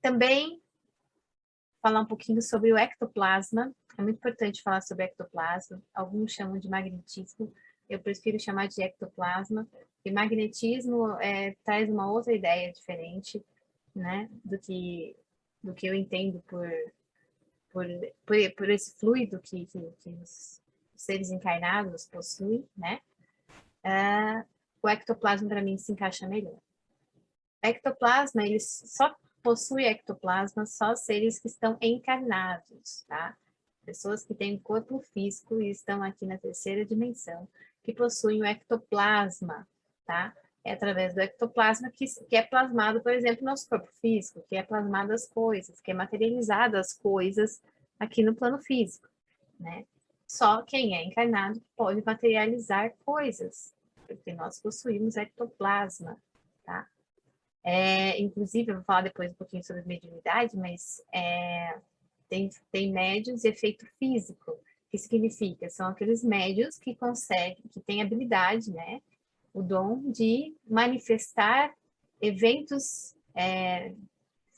Também falar um pouquinho sobre o ectoplasma. É muito importante falar sobre ectoplasma. Alguns chamam de magnetismo, eu prefiro chamar de ectoplasma. E magnetismo traz uma outra ideia diferente, né, do que eu entendo por esse fluido que os seres encarnados possuem, né? O ectoplasma, para mim, se encaixa melhor. Ectoplasma, eles só possui ectoplasma só seres que estão encarnados, tá? Pessoas que têm um corpo físico e estão aqui na terceira dimensão, que possuem o ectoplasma, tá? É através do ectoplasma que é plasmado, por exemplo, no nosso corpo físico, que é plasmado as coisas, que é materializado as coisas aqui no plano físico, né? Só quem é encarnado pode materializar coisas, porque nós possuímos ectoplasma, tá? Inclusive, eu vou falar depois um pouquinho sobre mediunidade, mas tem médios de efeito físico, que significa, são aqueles médios que conseguem, que têm habilidade, né, o dom de manifestar eventos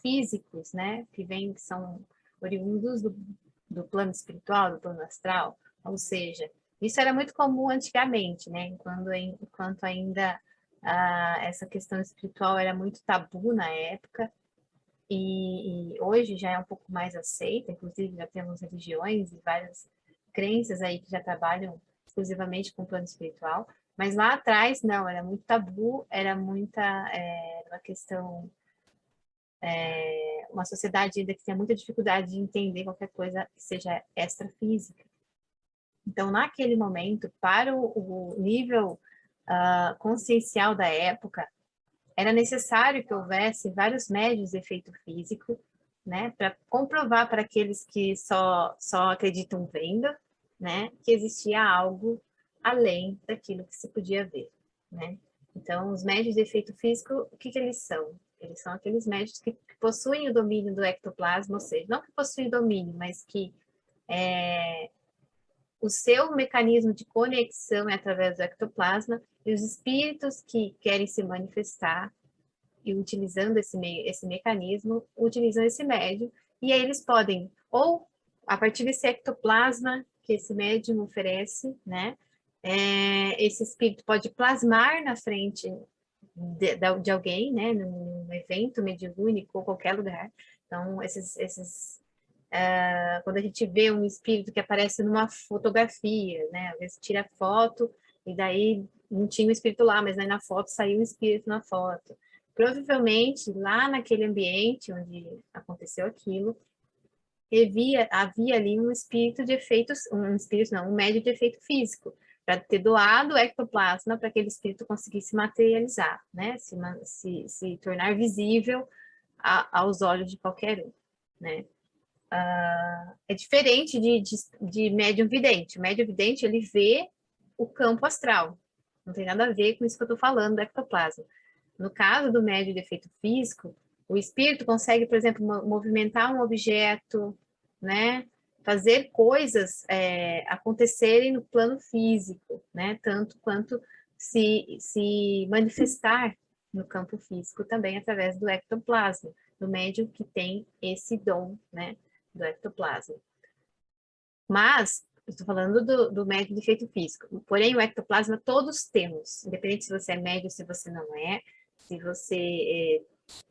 físicos, né, que são oriundos do plano espiritual, do plano astral, ou seja, isso era muito comum antigamente, né, enquanto ainda essa questão espiritual era muito tabu na época, e hoje já é um pouco mais aceita, inclusive já temos religiões e várias crenças aí que já trabalham exclusivamente com o plano espiritual, mas lá atrás não, era muito tabu, era uma questão, uma sociedade ainda que tinha muita dificuldade de entender qualquer coisa que seja extrafísica. Então, naquele momento, para o nível consciencial da época, era necessário que houvesse vários médios de efeito físico, né, para comprovar para aqueles que só acreditam vendo, né, que existia algo além daquilo que se podia ver, né. Então, os médios de efeito físico, o que eles são? Eles são aqueles médios que possuem o domínio do ectoplasma, ou seja, não que possuem domínio, mas que o seu mecanismo de conexão é através do ectoplasma, e os espíritos que querem se manifestar e utilizando esse mecanismo, utilizam esse médium, e aí eles podem, ou a partir desse ectoplasma que esse médium oferece, né, esse espírito pode plasmar na frente de alguém, né, num evento mediúnico ou qualquer lugar. Então, quando a gente vê um espírito que aparece numa fotografia, né, às vezes tira foto e daí não tinha um espírito lá, mas aí na foto saiu um espírito na foto. Provavelmente, lá naquele ambiente onde aconteceu aquilo, havia ali um espírito de efeitos, um médio de efeito físico, para ter doado o ectoplasma para aquele espírito conseguisse materializar, né? Se tornar visível aos olhos de qualquer um, né? É diferente de médium vidente. O médium vidente, ele vê o campo astral. Não tem nada a ver com isso que eu estou falando do ectoplasma. No caso do médium de efeito físico, o espírito consegue, por exemplo, movimentar um objeto, né? Fazer coisas acontecerem no plano físico, né? Tanto quanto se manifestar no campo físico também através do ectoplasma, do médium que tem esse dom, né? Do ectoplasma. Mas, estou falando do médium de efeito físico. Porém, o ectoplasma todos temos, independente se você é médium, se você não é, se você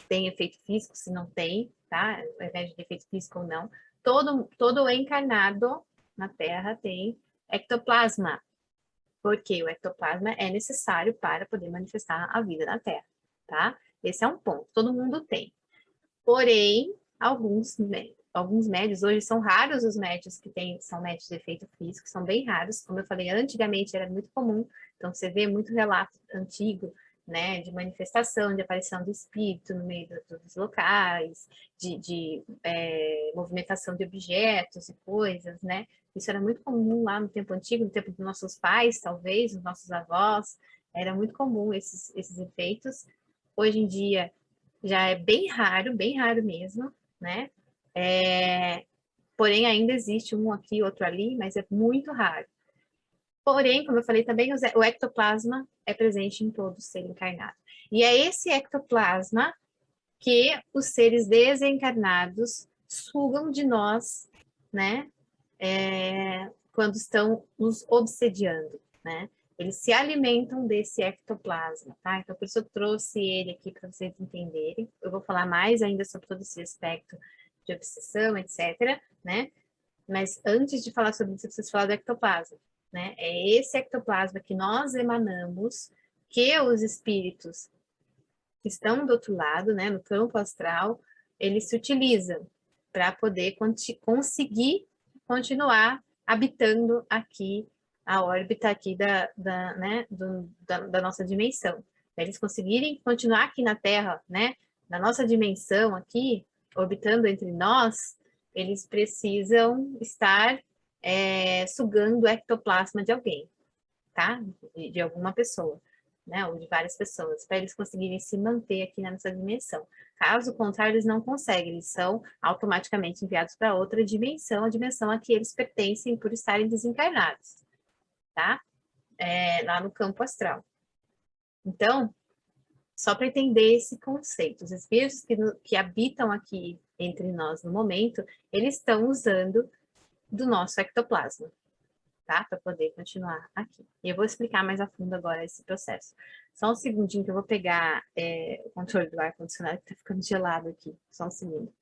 tem efeito físico, se não tem, tá? É médium de efeito físico ou não. Todo encarnado na Terra tem ectoplasma, porque o ectoplasma é necessário para poder manifestar a vida na Terra, tá? Esse é um ponto, todo mundo tem. Porém, alguns médios, hoje são raros os médios que são médios de efeito físico, são bem raros. Como eu falei, antigamente era muito comum, então você vê muito relato antigo, né, de manifestação, de aparição do espírito no meio dos locais, de movimentação de objetos e coisas, né? Isso era muito comum lá no tempo antigo, no tempo dos nossos pais, talvez, dos nossos avós, era muito comum esses efeitos. Hoje em dia, já é bem raro mesmo, né? Porém, ainda existe um aqui, outro ali, mas é muito raro. Porém, como eu falei também, o ectoplasma é presente em todo ser encarnado. E é esse ectoplasma que os seres desencarnados sugam de nós, né? Quando estão nos obsediando, né? Eles se alimentam desse ectoplasma, tá? Então, por isso eu trouxe ele aqui para vocês entenderem. Eu vou falar mais ainda sobre todo esse aspecto de obsessão, etc, né? Mas antes de falar sobre isso, eu preciso falar do ectoplasma, né? É esse ectoplasma que nós emanamos, que os espíritos que estão do outro lado, né, no campo astral, eles se utilizam para poder conseguir continuar habitando aqui a órbita aqui né, da nossa dimensão. Para eles conseguirem continuar aqui na Terra, né, na nossa dimensão aqui, orbitando entre nós, eles precisam estar sugando o ectoplasma de alguém, tá? De alguma pessoa, né? Ou de várias pessoas, para eles conseguirem se manter aqui nessa dimensão. Caso contrário, eles não conseguem, eles são automaticamente enviados para outra dimensão, a dimensão a que eles pertencem por estarem desencarnados, tá? Lá no campo astral. Então, só para entender esse conceito, os espíritos que habitam aqui entre nós no momento, eles estão usando do nosso ectoplasma, tá? Para poder continuar aqui. E eu vou explicar mais a fundo agora esse processo. Só um segundinho que eu vou pegar o controle do ar-condicionado que tá ficando gelado aqui. Só um segundo.